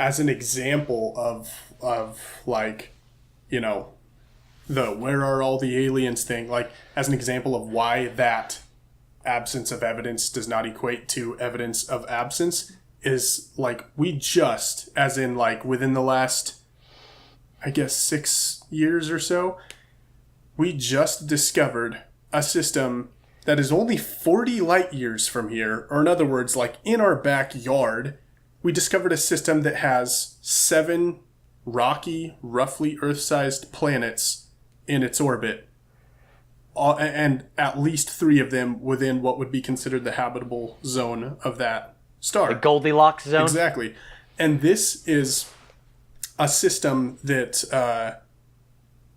as an example of like, you know, the where are all the aliens thing, like as an example of why that absence of evidence does not equate to evidence of absence, is like we just, as in like within the last, I guess, 6 years or so, we just discovered a system that is only 40 light years from here, or in other words, like in our backyard. We discovered a system that has 7 rocky, roughly Earth-sized planets in its orbit, and at least 3 of them within what would be considered the habitable zone of that star. The Goldilocks zone? Exactly. And this is a system that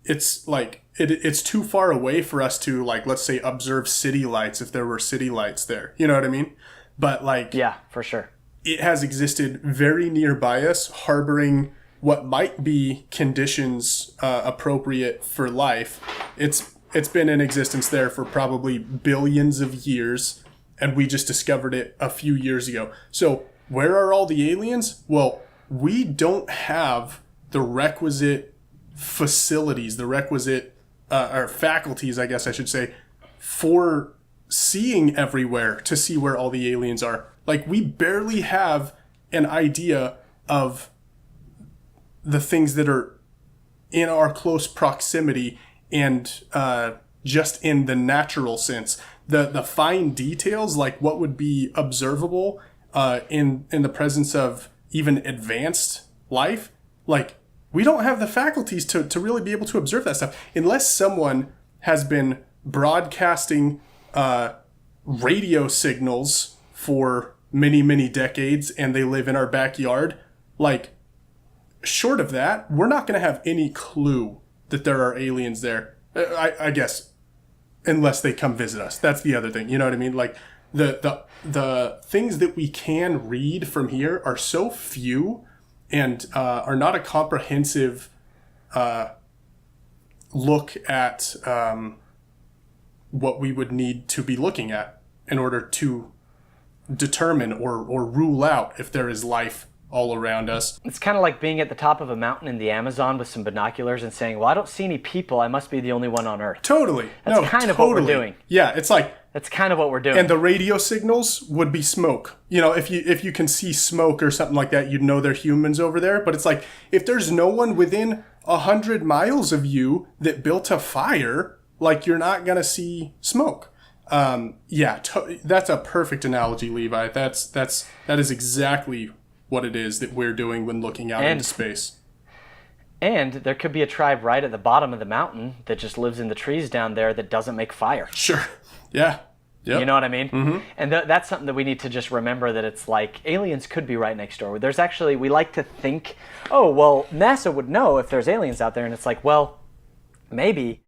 it's like it's too far away for us to, like, let's say, observe city lights if there were city lights there. You know what I mean? But like, yeah, for sure. It has existed very nearby us, harboring what might be conditions appropriate for life. It's been in existence there for probably billions of years, and we just discovered it a few years ago. So where are all the aliens? Well, we don't have the requisite facilities, the requisite or faculties, I guess I should say, for seeing everywhere to see where all the aliens are. Like, we barely have an idea of the things that are in our close proximity and just in the natural sense. The fine details, like what would be observable in the presence of even advanced life, like, we don't have the faculties to really be able to observe that stuff unless someone has been broadcasting radio signals for many, many decades and they live in our backyard. Like, short of that, we're not going to have any clue that there are aliens there. I guess, unless they come visit us. That's the other thing. You know what I mean? Like, the things that we can read from here are so few and are not a comprehensive look at what we would need to be looking at in order to determine or rule out if there is life all around us. It's kind of like being at the top of a mountain in the Amazon with some binoculars and saying, well, I don't see any people. I must be the only one on Earth. Totally. That's kind of what we're doing. Yeah, it's like... That's kind of what we're doing. And the radio signals would be smoke. You know, if you can see smoke or something like that, you'd know they're humans over there. But it's like, if there's no one within 100 miles of you that built a fire, like, you're not going to see smoke. That's a perfect analogy, Levi. That is exactly what it is that we're doing when looking out into space. And there could be a tribe right at the bottom of the mountain that just lives in the trees down there that doesn't make fire. Sure. Yeah. Yep. You know what I mean? Mm-hmm. And that's something that we need to just remember, that it's like aliens could be right next door. There's actually, we like to think, oh, well, NASA would know if there's aliens out there. And it's like, well, maybe.